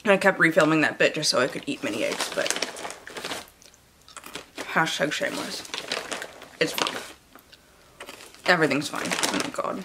I kept refilming that bit just so I could eat mini eggs, but hashtag shameless. It's fine. Everything's fine. Oh my god.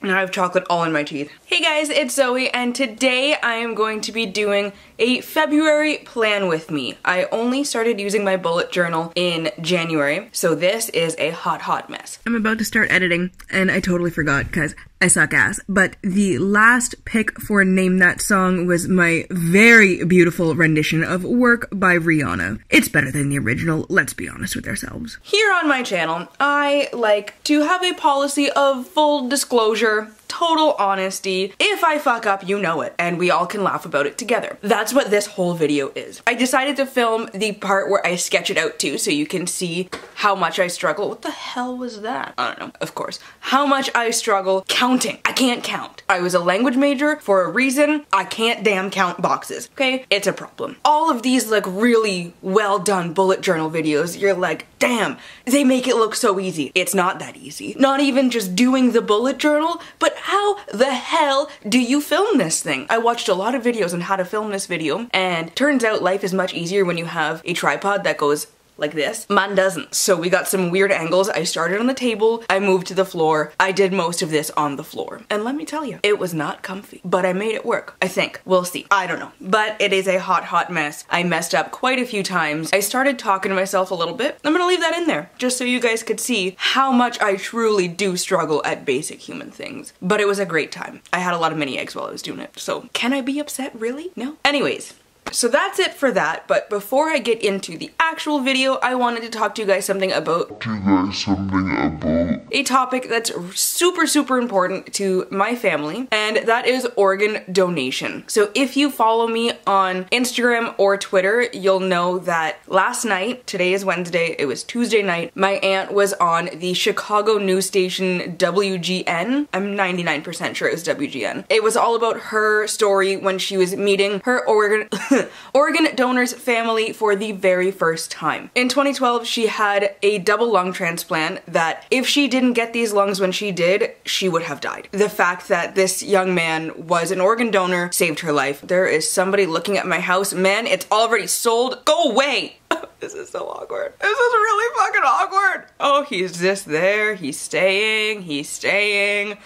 Now I have chocolate all in my teeth. Hey guys, it's Zoe, and today I am going to be doing a February plan with me. I only started using my bullet journal in January, so this is a hot mess. I'm about to start editing, and I totally forgot because I suck ass, but the last pick for Name That Song was my very beautiful rendition of Work by Rihanna. It's better than the original, let's be honest with ourselves. Here on my channel, I like to have a policy of full disclosure, total honesty. If I fuck up, you know it, and we all can laugh about it together. That's what this whole video is. I decided to film the part where I sketch it out too, so you can see how much I struggle. What the hell was that? I don't know, of course. How much I struggle counting. I can't count. I was a language major for a reason. I can't damn count boxes, okay? It's a problem. All of these like really well done bullet journal videos, you're like, damn, they make it look so easy. It's not that easy. Not even just doing the bullet journal, but how the hell do you film this thing? I watched a lot of videos on how to film this video, and turns out life is much easier when you have a tripod that goes like this. Mine doesn't. So we got some weird angles. I started on the table, I moved to the floor, I did most of this on the floor. And let me tell you, it was not comfy, but I made it work. I think. We'll see. I don't know. But it is a hot mess. I messed up quite a few times. I started talking to myself a little bit. I'm gonna leave that in there, just so you guys could see how much I truly do struggle at basic human things. But it was a great time. I had a lot of mini eggs while I was doing it. So can I be upset, really? No? Anyways. So that's it for that, but before I get into the actual video, I wanted to talk to you guys something about a topic that's super important to my family, and that is organ donation. So if you follow me on Instagram or Twitter, you'll know that last night, today is Wednesday, it was Tuesday night, my aunt was on the Chicago news station WGN. I'm 99% sure it was WGN. It was all about her story when she was meeting her organ donor's family for the very first time. In 2012, she had a double lung transplant that if she didn't get these lungs when she did, she would have died. The fact that this young man was an organ donor saved her life. There is somebody looking at my house. Man, it's already sold. Go away! This is so awkward. This is really fucking awkward. Oh, he's just there. He's staying. He's staying.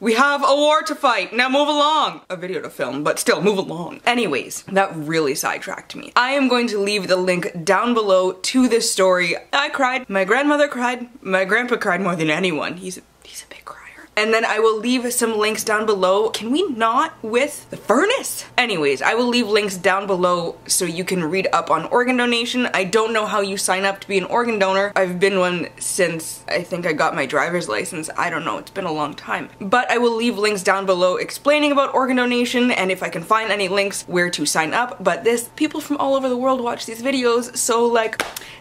We have a war to fight, now move along! A video to film, but still, move along. Anyways, that really sidetracked me. I am going to leave the link down below to this story. I cried, my grandmother cried, my grandpa cried more than anyone. He's a big crier. And then I will leave some links down below. Can we not with the furnace? Anyways, I will leave links down below so you can read up on organ donation. I don't know how you sign up to be an organ donor. I've been one since I think I got my driver's license. I don't know, it's been a long time. But I will leave links down below explaining about organ donation and if I can find any links where to sign up. But people from all over the world watch these videos, so like,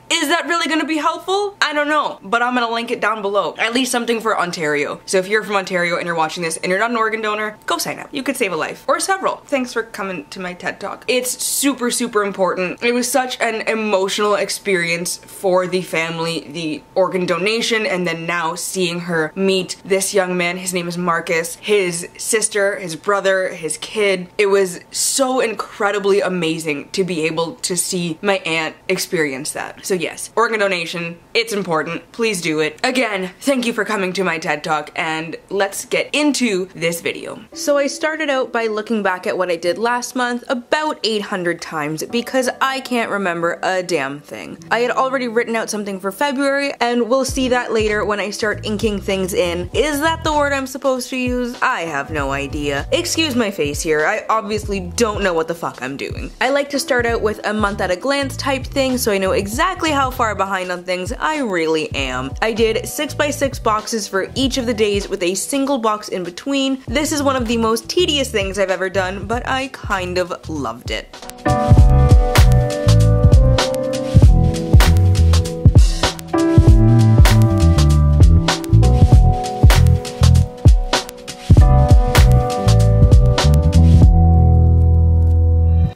is that really gonna be helpful? I don't know, but I'm gonna link it down below. At least something for Ontario. So if you're from Ontario and you're watching this and you're not an organ donor, go sign up. You could save a life. Or several. Thanks for coming to my TED Talk. It's super important. It was such an emotional experience for the family, the organ donation, and then now seeing her meet this young man. His name is Marcus. His sister, his brother, his kid. It was so incredibly amazing to be able to see my aunt experience that. So yes, organ donation, it's important. Please do it. Again, thank you for coming to my TED Talk, and let's get into this video. So I started out by looking back at what I did last month about 800 times because I can't remember a damn thing. I had already written out something for February, and we'll see that later when I start inking things in. Is that the word I'm supposed to use? I have no idea. Excuse my face here, I obviously don't know what the fuck I'm doing. I like to start out with a month at a glance type thing so I know exactly how far behind on things I really am. I did 6x6 boxes for each of the days with a a single box in between. This is one of the most tedious things I've ever done, but I kind of loved it.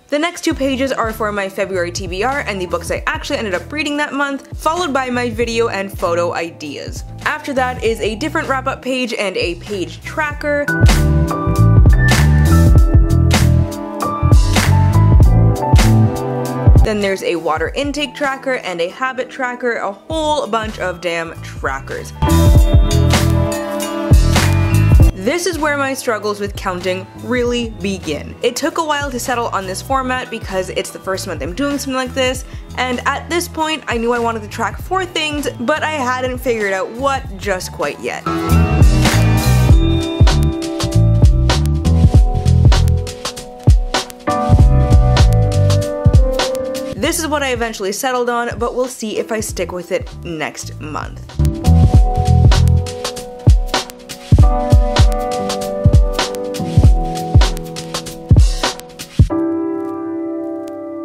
The next 2 pages are for my February TBR and the books I actually ended up reading that month, followed by my video and photo ideas. After that is a different wrap-up page and a page tracker. Then there's a water intake tracker and a habit tracker, a whole bunch of damn trackers. This is where my struggles with counting really begin. It took a while to settle on this format because it's the first month I'm doing something like this, and at this point I knew I wanted to track 4 things, but I hadn't figured out what just quite yet. This is what I eventually settled on, but we'll see if I stick with it next month.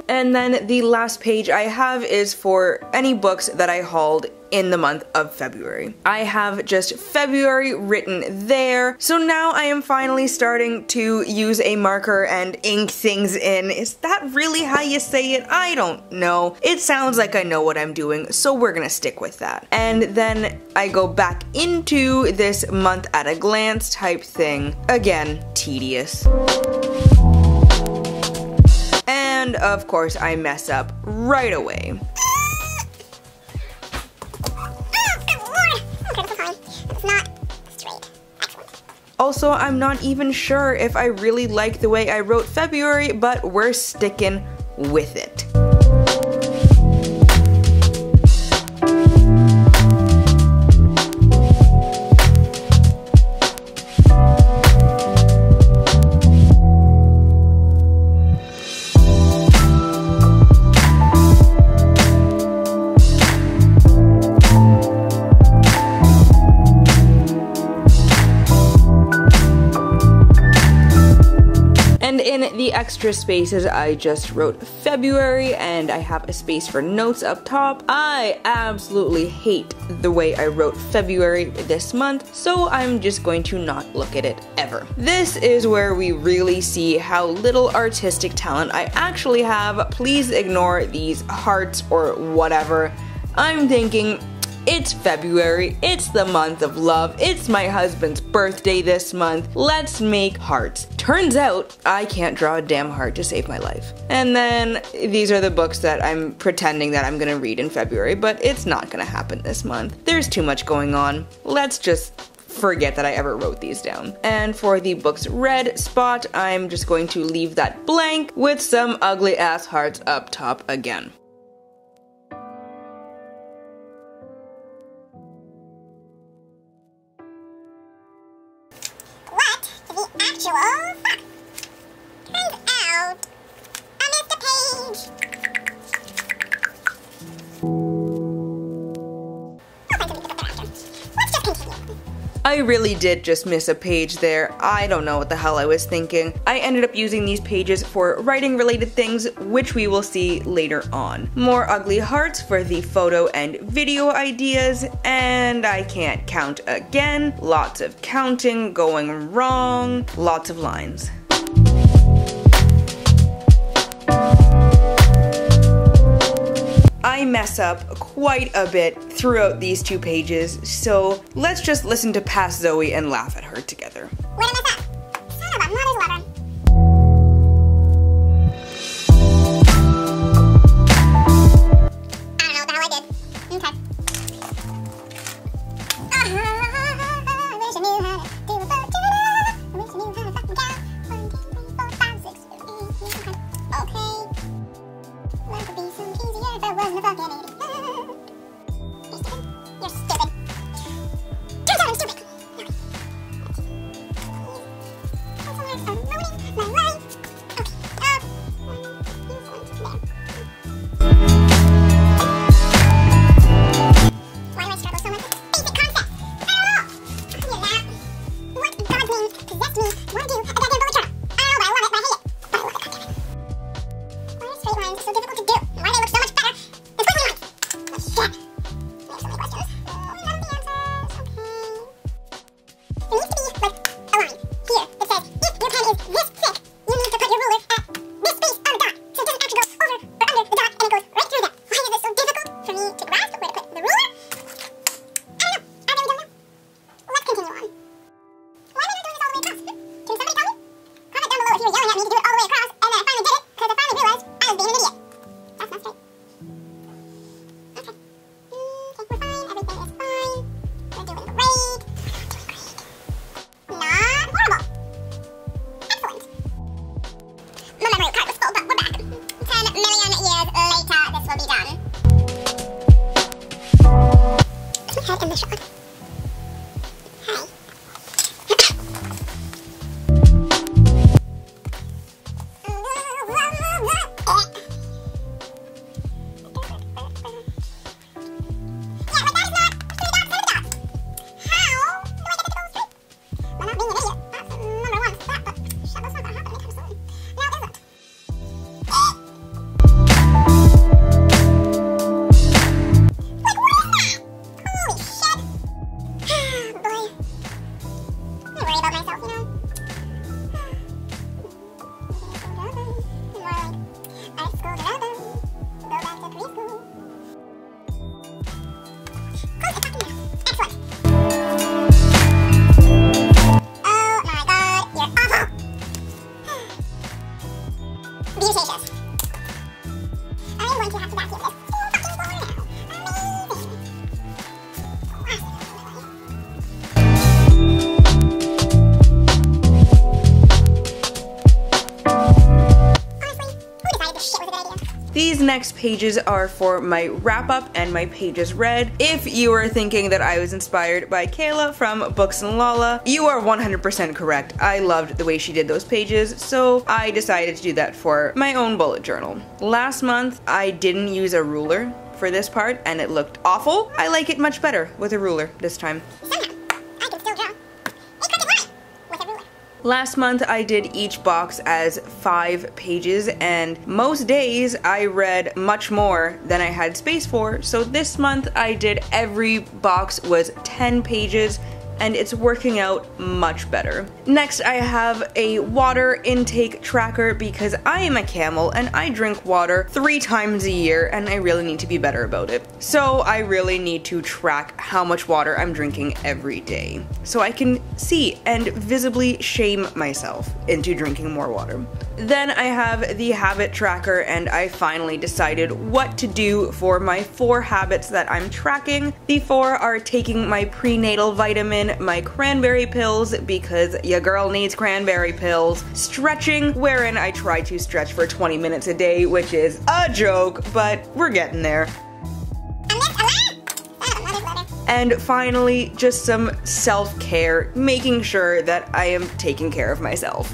And then the last page I have is for any books that I hauled in the month of February. I have just February written there, so now I am finally starting to use a marker and ink things in. Is that really how you say it? I don't know. It sounds like I know what I'm doing, so we're gonna stick with that. And then I go back into this month at a glance type thing. Again, tedious. And of course I mess up right away. Also, I'm not even sure if I really like the way I wrote February, but we're sticking with it. In the extra spaces, I just wrote February, and I have a space for notes up top. I absolutely hate the way I wrote February this month, so I'm just going to not look at it ever. This is where we really see how little artistic talent I actually have. Please ignore these hearts or whatever. I'm thinking, it's February, it's the month of love, it's my husband's birthday this month, let's make hearts. Turns out, I can't draw a damn heart to save my life. And then, these are the books that I'm pretending that I'm gonna read in February, but it's not gonna happen this month. There's too much going on. Let's just forget that I ever wrote these down. And for the books read spot, I'm just going to leave that blank with some ugly ass hearts up top again. Actual fuck. Turns out I missed a page. Let's just continue. I really did just miss a page there. I don't know what the hell I was thinking. I ended up using these pages for writing related things, which we will see later on. More ugly hearts for the photo and video ideas, and I can't count again. Lots of counting going wrong, lots of lines. I mess up quite a bit throughout these 2 pages, so let's just listen to past Zoe and laugh at her together. Where did I mess up? Son of a mother's lover. I don't know what the hell I did. Okay. I wish I knew how to do a boat. I wish I knew how to fucking count. 1, 2, 3, 4, 5, 6, 7, 8, 9, 10. Okay. Life would be so much easier if I wasn't a fucking idiot. You're stupid. You're stupid. Turns out I'm stupid. Okay. I'm loading my life. Okay. Why do I struggle so much with basic concepts? I don't know. I'll figure it out. lines are so difficult to do? And why do they look so much better than squiggly lines? Oh, shit. I have so many questions. None of the answers. Okay. There needs to be, like, a line here that says, if your pen is this thick, you need to put your ruler at this space on the dot. So it doesn't actually go over or under the dot, and it goes right through there. Why is it so difficult for me to grasp where to put the ruler? I don't know. I really don't know. Let's continue on. Why am I not doing this all the way across? Can somebody tell me? Comment down below if you were yelling at me to do it all the way across, and then I finally did it, because I finally realized I was being an idiot. That's not straight. Okay. Okay, we're fine. Everything is fine. We're doing great. Not horrible. Excellent. My memory card was full, but we're back. 10 million years later, this will be done. Put my head in the shot. Hi. These next pages are for my wrap-up and my pages read. If you are thinking that I was inspired by Kayla from Books and Lala, you are 100% correct. I loved the way she did those pages, so I decided to do that for my own bullet journal. Last month, I didn't use a ruler for this part, and it looked awful. I like it much better with a ruler this time. Last month I did each box as 5 pages, and most days I read much more than I had space for, so this month I did every box was 10 pages, and it's working out much better. Next, I have a water intake tracker because I am a camel and I drink water 3 times a year, and I really need to be better about it. So I really need to track how much water I'm drinking every day, so I can see and visibly shame myself into drinking more water. Then I have the habit tracker, and I finally decided what to do for my 4 habits that I'm tracking. The 4 are taking my prenatal vitamin, my cranberry pills because your girl needs cranberry pills, stretching, wherein I try to stretch for 20 minutes a day, which is a joke, but we're getting there. And finally, just some self-care, making sure that I am taking care of myself.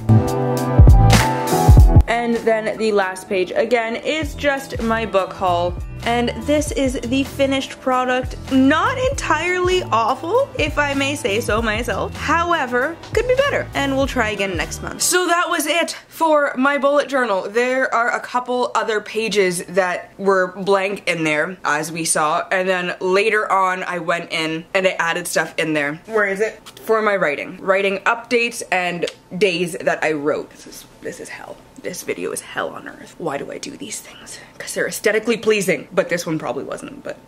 And then the last page again is just my book haul. And this is the finished product. Not entirely awful, if I may say so myself. However, could be better, and we'll try again next month. So that was it for my bullet journal. There are a couple other pages that were blank in there, as we saw, and then later on I went in and I added stuff in there. Where is it? For my writing. Writing updates and days that I wrote. This is hell. This video is hell on earth. Why do I do these things? Because they're aesthetically pleasing, but this one probably wasn't, but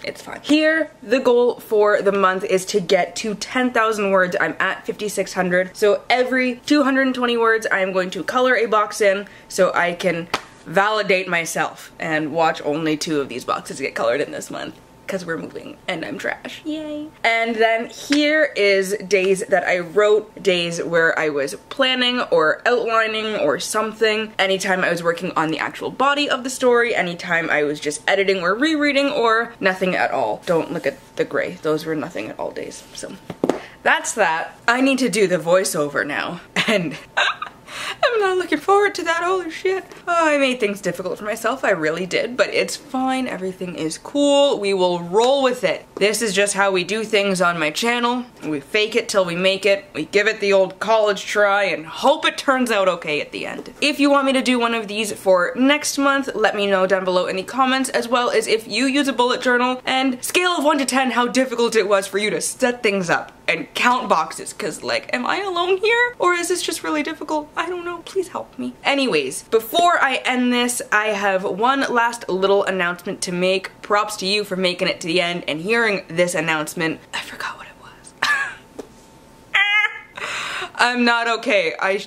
it's fine. Here, the goal for the month is to get to 10,000 words. I'm at 5,600. So every 220 words, I am going to color a box in so I can validate myself and watch only 2 of these boxes get colored in this month, because we're moving and I'm trash. Yay. And then here is days that I wrote, days where I was planning or outlining or something, anytime I was working on the actual body of the story, anytime I was just editing or rereading, or nothing at all. Don't look at the gray. Those were nothing at all days. So that's that. I need to do the voiceover now, and I'm not looking forward to that, holy shit. Oh, I made things difficult for myself, I really did, but it's fine, everything is cool, we will roll with it. This is just how we do things on my channel. We fake it till we make it, we give it the old college try and hope it turns out okay at the end. If you want me to do one of these for next month, let me know down below in the comments, as well as if you use a bullet journal, and scale of 1 to 10 how difficult it was for you to set things up and count boxes, cause like, am I alone here? Or is this just really difficult? I don't know, please help me. Anyways, before I end this, I have one last little announcement to make. Props to you for making it to the end and hearing this announcement. I forgot what it was. I'm not okay. I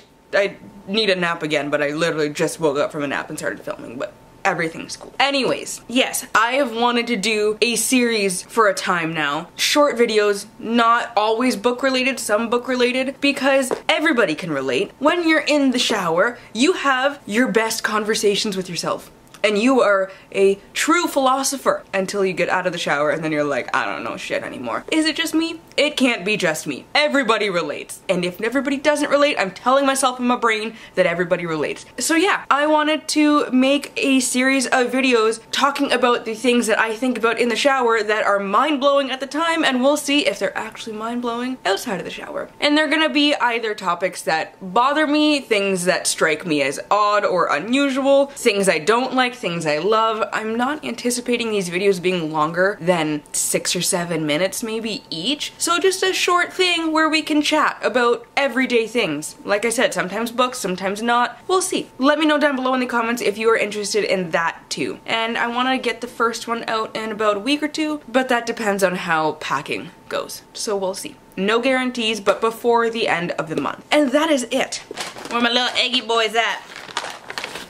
need a nap again, but I literally just woke up from a nap and started filming, but everything's cool. Anyways, yes, I have wanted to do a series for a time now. Short videos, not always book related, some book related, because everybody can relate. When you're in the shower, you have your best conversations with yourself. And you are a true philosopher until you get out of the shower and then you're like, I don't know shit anymore. Is it just me? It can't be just me. Everybody relates. And if everybody doesn't relate, I'm telling myself in my brain that everybody relates. So yeah, I wanted to make a series of videos talking about the things that I think about in the shower that are mind-blowing at the time, and we'll see if they're actually mind-blowing outside of the shower. And they're gonna be either topics that bother me, things that strike me as odd or unusual, things I don't like, things I love. I'm not anticipating these videos being longer than 6 or 7 minutes maybe each. So just a short thing where we can chat about everyday things. Like I said, sometimes books, sometimes not. We'll see. Let me know down below in the comments if you are interested in that too. And I want to get the first one out in about a week or two, but that depends on how packing goes. So we'll see. No guarantees, but before the end of the month. And that is it. Where my little eggy boys at?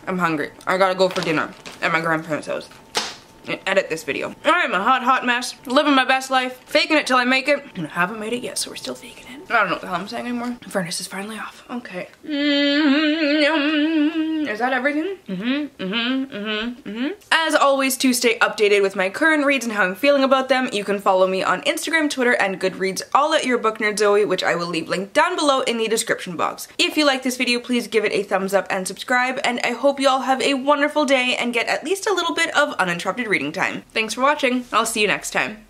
I'm hungry. I gotta go for dinner at my grandparents' house and edit this video. I'm a hot mess, living my best life, faking it till I make it, and I haven't made it yet, so we're still faking it. I don't know what the hell I'm saying anymore. The furnace is finally off. Okay. Is that everything? As always, to stay updated with my current reads and how I'm feeling about them, you can follow me on Instagram, Twitter, and Goodreads, all at Your Book Nerd Zoe, which I will leave linked down below in the description box. If you like this video, please give it a thumbs up and subscribe, and I hope you all have a wonderful day and get at least a little bit of uninterrupted reading time. Thanks for watching. I'll see you next time.